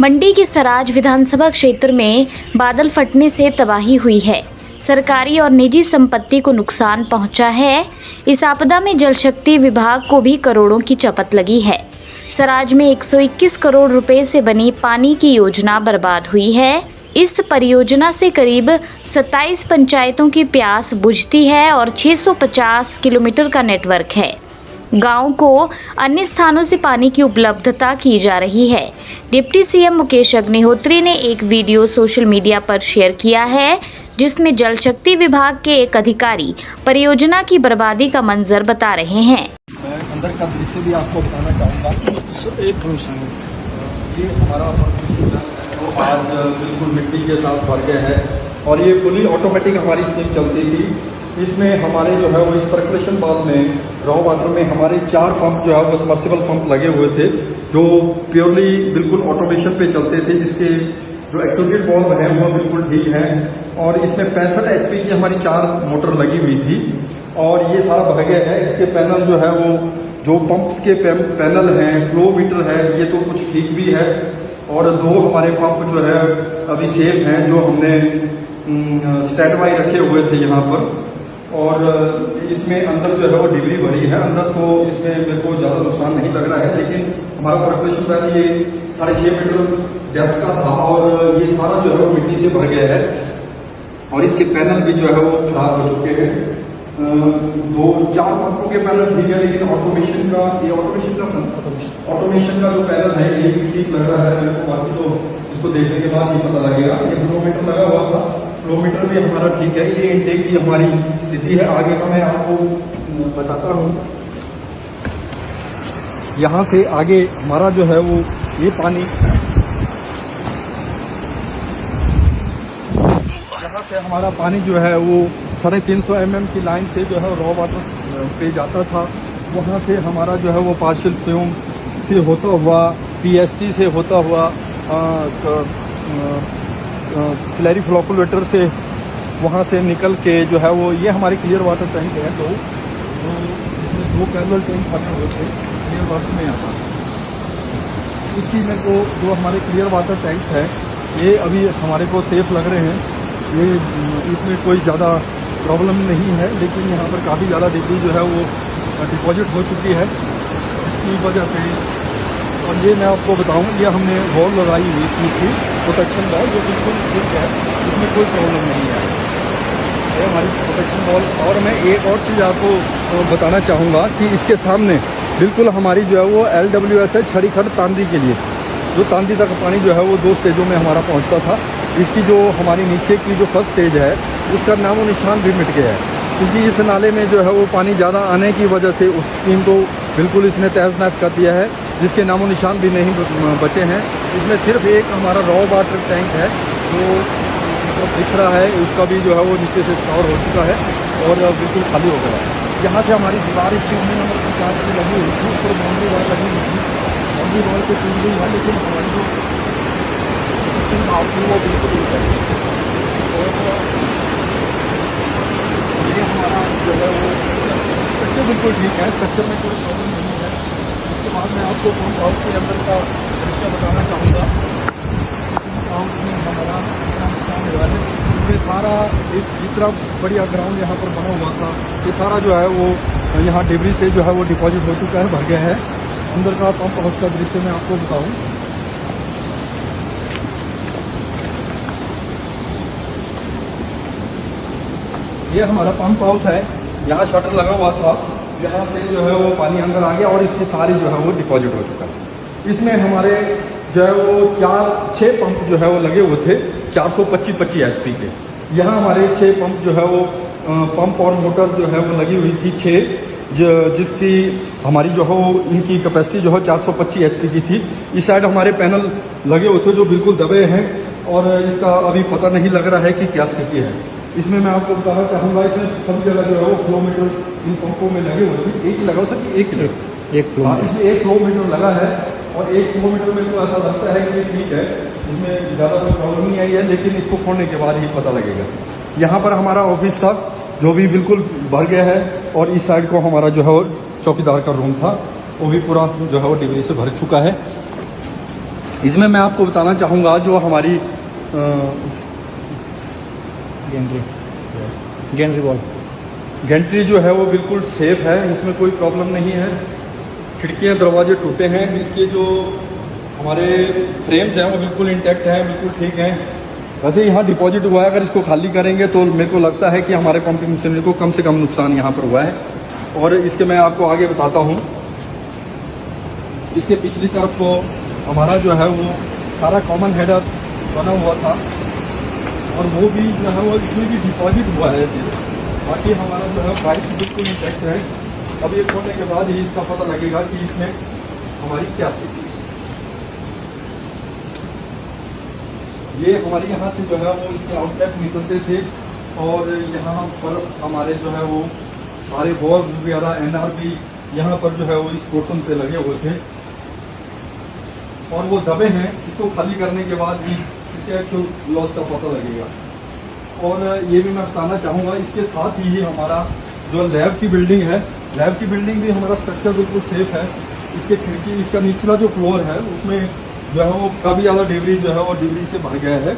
मंडी के सराज विधानसभा क्षेत्र में बादल फटने से तबाही हुई है। सरकारी और निजी संपत्ति को नुकसान पहुंचा है। इस आपदा में जल शक्ति विभाग को भी करोड़ों की चपत लगी है। सराज में 121 करोड़ रुपए से बनी पानी की योजना बर्बाद हुई है। इस परियोजना से करीब 27 पंचायतों की प्यास बुझती है और 650 किलोमीटर का नेटवर्क है। गांव को अन्य स्थानों से पानी की उपलब्धता की जा रही है। डिप्टी सीएम मुकेश अग्निहोत्री ने एक वीडियो सोशल मीडिया पर शेयर किया है, जिसमें जल शक्ति विभाग के एक अधिकारी परियोजना की बर्बादी का मंजर बता रहे हैं। मैं अंदर का दृश्य भी आपको बताना चाहूँगा। ये हमारा आज बिल्कुल मिट्टी के साथ भर गया है और ये फुली ऑटोमेटिक हमारी स्कीम चलती थी। इसमें हमारे जो है वो इस परकलेशन बाल में रॉ वाटर में हमारे 4 पंप जो है वो सबमर्सिबल पंप लगे हुए थे, जो प्योरली बिल्कुल ऑटोमेशन पे चलते थे, जिसके जो एक्चुअली बॉल है वो बिल्कुल ठीक है। और इसमें 65 HP की हमारी 4 मोटर लगी हुई थी और ये सारा भर गया है। इसके पैनल जो है वो जो पंप्स के पैनल हैं, फ्लो मीटर है, ये तो कुछ ठीक भी है। और 2 हमारे पंप जो है अभी सेफ हैं, जो हमने स्टैंड बाई रखे हुए थे यहाँ पर। और इसमें अंदर जो है वो डिबरी भरी है। अंदर तो इसमें मेरे को ज़्यादा नुकसान नहीं लग रहा है, लेकिन हमारा परकलेशन पैनल ये 6.5 मीटर डेप्थ का था और ये सारा जो है वो मिट्टी से भर गया है और इसके पैनल भी जो है वो खराब हो चुके हैं। 2-4 पंपों के पैनल ठीक है, लेकिन ऑटोमेशन का जो पैनल है ये भी ठीक लग रहा है मेरे को। बाकी तो इसको देखने के बाद ही पता लगेगा। ये फ्लोमीटर लगा हुआ था, फ्लोमीटर भी हमारा ठीक है। ये इनटेक की हमारी स्थिति है। आगे का मैं आपको बताता हूँ। यहाँ से आगे हमारा जो है वो ये पानी, यहाँ से हमारा पानी जो है वो 350 mm की लाइन से जो है रॉ वाटर पे जाता था। वहाँ से हमारा जो है वो पार्शियल फ्यूम से होता हुआ, PST से होता हुआ, क्लैरिफ्लोकुलेटर से वहाँ से निकल के जो है वो ये हमारी क्लियर वाटर टैंक है। तो इसमें 2 पैरेलल टैंक बने हुए थे क्लियर वाटर में आता। इसकी में को जो हमारे क्लियर वाटर टैंक्स है ये अभी हमारे को सेफ लग रहे हैं। ये इसमें कोई ज़्यादा प्रॉब्लम नहीं है, लेकिन यहाँ पर काफ़ी ज़्यादा डिग्री जो है वो डिपॉजिट हो चुकी है इसकी वजह से। और ये मैं आपको बताऊँ, ये हमने वॉल लगाई हुई थी प्रोटेक्शन वॉल, जो बिल्कुल ठीक है, इसमें कोई प्रॉब्लम नहीं है। ये हमारी प्रोटेक्शन वॉल। और मैं एक और चीज़ आपको बताना चाहूँगा कि इसके सामने बिल्कुल हमारी जो है वो LWS है, छड़ी खड़ तांदी के लिए। जो तांदी तक पानी जो है वो 2 स्टेजों में हमारा पहुँचता था। इसकी जो हमारी नीचे की जो फर्स्ट स्टेज है उसका नामो निशान भी मिट गया है, क्योंकि इस नाले में जो है वो पानी ज़्यादा आने की वजह से उस स्कीम को बिल्कुल इसने तहस नहस कर दिया है, जिसके नामो निशान भी नहीं बचे हैं। इसमें सिर्फ एक हमारा रॉ वाटर टैंक है जो दिख रहा है, उसका भी जो है वो नीचे से स्टोर हो चुका है और बिल्कुल खाली हो गया है। यहाँ से हमारी दीवार इस चीज़ में नंबर 50 पे लगी हुई थी, उस पर बाउंड्री वॉल लगी हुई थी। बाउंड्री वॉल पे टूट गई है, लेकिन हमारी जो वो बिल्कुल ठीक है। और ये हमारा जो है वो स्ट्रक्चर बिल्कुल ठीक है, स्ट्रक्चर में कोई प्रॉब्लम नहीं है। उसके बाद मैं आपको पंप हाउस के अंदर का दृश्य बताना चाहूँगा। हाउस में हमारा नुकसान हुआ है। ये सारा एक जितना बढ़िया ग्राउंड यहाँ पर बना हुआ था, ये सारा जो है वो यहाँ डिबरी से जो है वो डिपॉजिट हो चुका है, भर गया है। अंदर का पंप हाउस का दृश्य मैं आपको बताऊँ। ये हमारा पंप हाउस है, यहाँ शटर लगा हुआ था, यहाँ से जो है वो पानी अंदर आ गया और इसकी सारी जो है वो डिपॉजिट हो चुका है। इसमें हमारे जो है वो 4-6 पंप जो है वो लगे हुए थे 425 HP के। यहाँ हमारे 6 पंप जो है वो पंप और मोटर जो है वो लगी हुई थी 6, जिसकी हमारी जो है वो इनकी कैपेसिटी जो है 425 HP की थी। इस साइड हमारे पैनल लगे हुए थे जो बिल्कुल दबे हैं और इसका अभी पता नहीं लग रहा है कि क्या स्थिति है। इसमें मैं आपको बताना चाहूँगा, इसमें सब जगह जो है वो फ्लो मीटर इन पंपों में लगे हुए थे। एक ही लगा था कि एक इसमें 1 फ्लो मीटर लगा है और 1 फ्लो मीटर में तो ऐसा लगता है कि ठीक है, इसमें ज़्यादा कोई प्रॉब्लम नहीं आई है, लेकिन इसको खोलने के बाद ही पता लगेगा। यहाँ पर हमारा ऑफिस था जो भी बिल्कुल भर गया है और इस साइड को हमारा जो है वो चौकीदार का रूम था, वो भी पूरा जो है वो डिबरी से भर चुका है। इसमें मैं आपको बताना चाहूँगा जो हमारी गेंट्री वॉल गेंट्री जो है वो बिल्कुल सेफ है, इसमें कोई प्रॉब्लम नहीं है। खिड़कियाँ दरवाजे टूटे हैं, इसके जो हमारे फ्रेम्स हैं वो बिल्कुल इंटैक्ट हैं, बिल्कुल ठीक हैं। वैसे यहाँ डिपॉजिट हुआ है, अगर इसको खाली करेंगे तो मेरे को लगता है कि हमारे पंपिंग मशीनरी को कम से कम नुकसान यहाँ पर हुआ है। और इसके मैं आपको आगे बताता हूँ, इसके पिछली तरफ को हमारा जो है वो सारा कॉमन हेडर बना हुआ था और वो भी जो है वो इसमें भी डिपॉजिट हुआ है ऐसे। बाकी हमारा जो है पाइप बिल्कुल इंटैक्ट है। अब ये खोलने के बाद ही इसका पता लगेगा कि इसमें हमारी क्या स्थिति है। ये हमारे यहाँ से जो है वो इसके आउटलेट निकलते थे और यहाँ पर हमारे जो है वो सारे बॉल वगैरह NRB यहाँ पर जो है वो इस पोर्शन से लगे हुए थे और वो दबे हैं। इसको खाली करने के बाद ही इसके एक्चुअल लॉस का पता लगेगा। और ये भी मैं बताना चाहूँगा, इसके साथ ही हमारा जो लैब की बिल्डिंग है, लैब की बिल्डिंग भी हमारा स्ट्रक्चर बिल्कुल सेफ है। इसके खिड़की, इसका निचला जो फ्लोर है उसमें जो है वो काफ़ी ज़्यादा डिबरी जो है वो डिबरी से भर गया है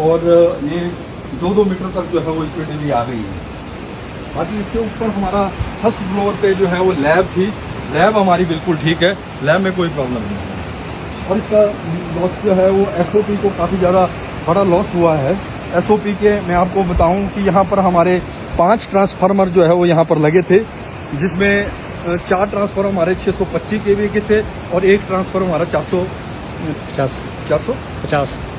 और ये 2-2 मीटर तक जो है वो इसमें डिबरी आ गई है। बाकी इसके ऊपर हमारा फर्स्ट फ्लोर पे जो है वो लैब थी, लैब हमारी बिल्कुल ठीक है, लैब में कोई प्रॉब्लम नहीं है। और इसका लॉस जो है वो SOP को काफ़ी ज़्यादा बड़ा लॉस हुआ है। SOP के मैं आपको बताऊं कि यहाँ पर हमारे 5 ट्रांसफार्मर जो है वो यहाँ पर लगे थे, जिसमें 4 ट्रांसफार्मर हमारे 625 kV के थे और एक ट्रांसफार्मर हमारा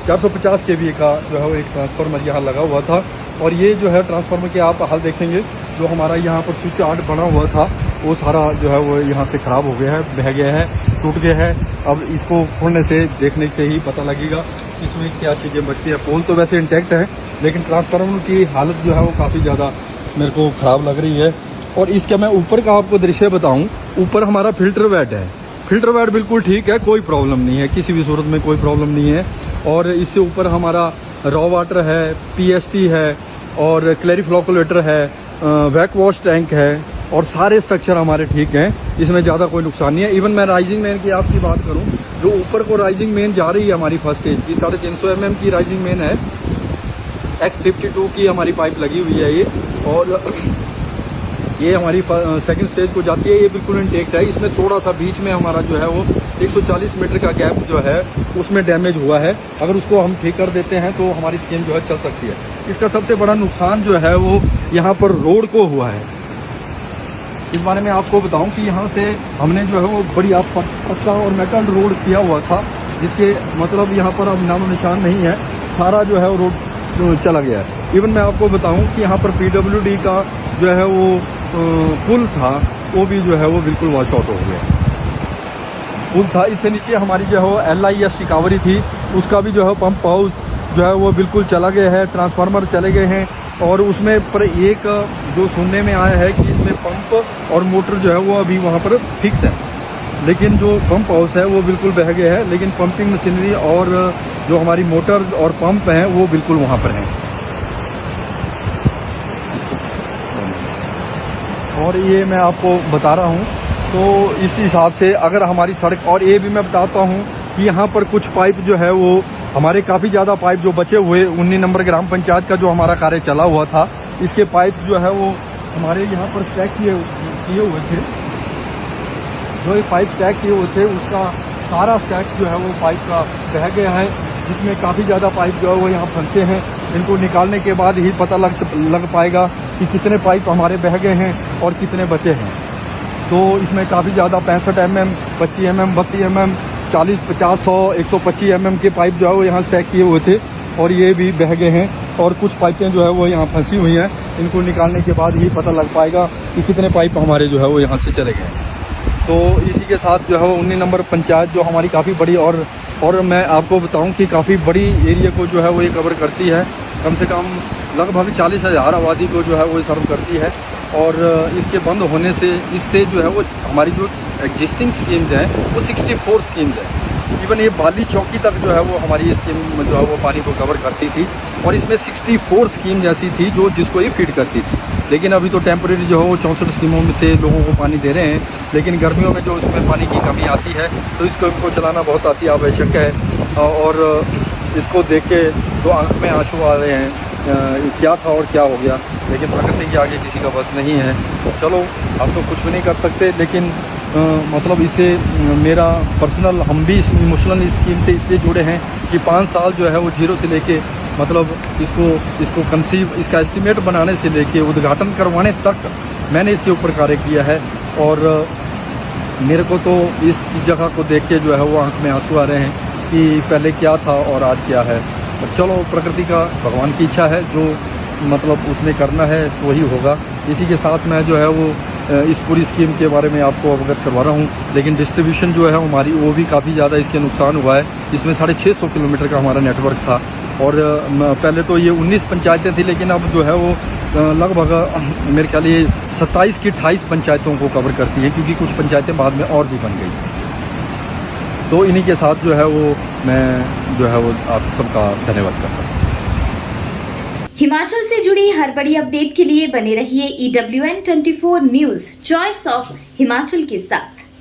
450 kV का जो है वो एक ट्रांसफार्मर यहाँ लगा हुआ था। और ये जो है ट्रांसफार्मर के आप हाल देखेंगे, जो हमारा यहाँ पर स्विच आर्ट बना हुआ था वो सारा जो है वो यहाँ से ख़राब हो गया है, बह गया है, टूट गया है। अब इसको खोलने से, देखने से ही पता लगेगा इसमें क्या चीज़ें बचती है। पोल तो वैसे इंटैक्ट है, लेकिन ट्रांसफार्मर की हालत जो है वो काफ़ी ज़्यादा मेरे को ख़राब लग रही है। और इसका मैं ऊपर का आपको दृश्य बताऊं, ऊपर हमारा फिल्टर बेड है, फिल्टर बेड बिल्कुल ठीक है, कोई प्रॉब्लम नहीं है, किसी भी सूरत में कोई प्रॉब्लम नहीं है। और इससे ऊपर हमारा रॉ वाटर है, PST है और क्लैरिफ्लोकुलेटर है, वैक वॉश टैंक है और सारे स्ट्रक्चर हमारे ठीक हैं, इसमें ज़्यादा कोई नुकसान नहीं है। इवन मैं राइजिंग मैन की आपकी बात करूं, जो ऊपर को राइजिंग मैन जा रही है हमारी फर्स्ट स्टेज की 350 mm की राइजिंग मैन है, X52 की हमारी पाइप लगी हुई है ये, और ये हमारी सेकंड स्टेज को जाती है, ये बिल्कुल इंटेक्ट है। इसमें थोड़ा सा बीच में हमारा जो है वो 140 मीटर का गैप जो है उसमें डैमेज हुआ है। अगर उसको हम ठीक कर देते हैं तो हमारी स्कीम जो है चल सकती है। इसका सबसे बड़ा नुकसान जो है वो यहाँ पर रोड को हुआ है। इस बारे में आपको बताऊं कि यहाँ से हमने जो है वो बड़ी पक्का और मेटल रोड किया हुआ था, जिसके मतलब यहाँ पर अब नामो निशान नहीं है, सारा जो है वो रोड चला गया है। इवन मैं आपको बताऊं कि यहाँ पर PWD का जो है वो पुल था, वो भी जो है वो बिल्कुल वॉश आउट हो गया पुल था। इससे नीचे हमारी जो है वो LIS रिकवरी थी, उसका भी जो है पंप हाउस जो है वो बिल्कुल चला गया है, ट्रांसफार्मर चले गए हैं। और उसमें पर एक जो सुनने में आया है कि इसमें पंप और मोटर जो है वो अभी वहाँ पर फिक्स है, लेकिन जो पंप हाउस है वो बिल्कुल बह गया है, लेकिन पंपिंग मशीनरी और जो हमारी मोटर और पंप हैं वो बिल्कुल वहाँ पर हैं। और ये मैं आपको बता रहा हूँ, तो इस हिसाब से अगर हमारी सड़क, और ये भी मैं बताता हूँ कि यहाँ पर कुछ पाइप जो है वो हमारे काफ़ी ज़्यादा पाइप जो बचे हुए 19 नंबर ग्राम पंचायत का जो हमारा कार्य चला हुआ था, इसके पाइप जो है वो हमारे यहाँ पर स्टैक किए हुए थे। जो ये पाइप स्टैक किए हुए थे उसका सारा स्टैक जो है वो पाइप का बह गया है, जिसमें काफ़ी ज़्यादा पाइप जो है वो यहाँ फंसे हैं। इनको निकालने के बाद ही पता लग पाएगा कि कितने पाइप हमारे बह गए हैं और कितने बचे हैं। तो इसमें काफ़ी ज़्यादा 65 mm, 25 mm, 32 mm, 40, 50, 100, 125 mm के पाइप जो है वो यहाँ स्टैक किए हुए थे और ये भी बह गए हैं। और कुछ पाइपें जो है वो यहाँ फंसी हुई हैं, इनको निकालने के बाद ही पता लग पाएगा कि कितने पाइप हमारे जो है वो यहाँ से चले गए हैं। तो इसी के साथ जो है वो 19 नंबर पंचायत जो हमारी काफ़ी बड़ी, और मैं आपको बताऊं कि काफ़ी बड़ी एरिया को जो है वो ये कवर करती है, कम से कम लगभग 40,000 आबादी को जो है वो सर्व करती है। और इसके बंद होने से, इससे जो है वो हमारी जो एग्जिस्टिंग स्कीम्स हैं वो 64 स्कीम्स हैं, इवन ये बाली चौकी तक जो है वो हमारी स्कीम जो है वो पानी को कवर करती थी, और इसमें 64 स्कीम जैसी थी जो जिसको ये फीड करती थी। लेकिन अभी तो टेम्परेरी जो है वो 64 स्कीमों में से लोगों को पानी दे रहे हैं, लेकिन गर्मियों में जो इसमें पानी की कमी आती है तो इसको इनको चलाना बहुत अति आवश्यक है। और इसको देख के तो आंख में आंसू आ रहे हैं, क्या था और क्या हो गया, लेकिन प्रकृति के आगे किसी का बस नहीं है। चलो हम तो कुछ भी नहीं कर सकते, लेकिन मतलब इसे मेरा पर्सनल, हम भी इस इमोशनल स्कीम से इसलिए जुड़े हैं कि 5 साल जो है वो जीरो से लेके मतलब इसको कंसीव, इसका एस्टीमेट बनाने से लेके उद्घाटन करवाने तक मैंने इसके ऊपर कार्य किया है। और मेरे को तो इस जगह को देख के जो है वो आंख में आंसू आ रहे हैं कि पहले क्या था और आज क्या है। और चलो प्रकृति का, भगवान की इच्छा है, जो मतलब उसने करना है वही होगा। इसी के साथ मैं जो है वो इस पूरी स्कीम के बारे में आपको अवगत करवा रहा हूँ। लेकिन डिस्ट्रीब्यूशन जो है हमारी वो भी काफ़ी ज़्यादा इसके नुकसान हुआ है। इसमें 650 किलोमीटर का हमारा नेटवर्क था, और पहले तो ये 19 पंचायतें थी, लेकिन अब जो है वो लगभग मेरे ख्याल ये 27 की 28 पंचायतों को कवर करती है, क्योंकि कुछ पंचायतें बाद में और भी बन गई। तो इन्हीं के साथ जो है वो मैं जो है वो आप सबका धन्यवाद करता हूँ। हिमाचल से जुड़ी हर बड़ी अपडेट के लिए बने रहिए EWN24 news, choice of Himachal के साथ।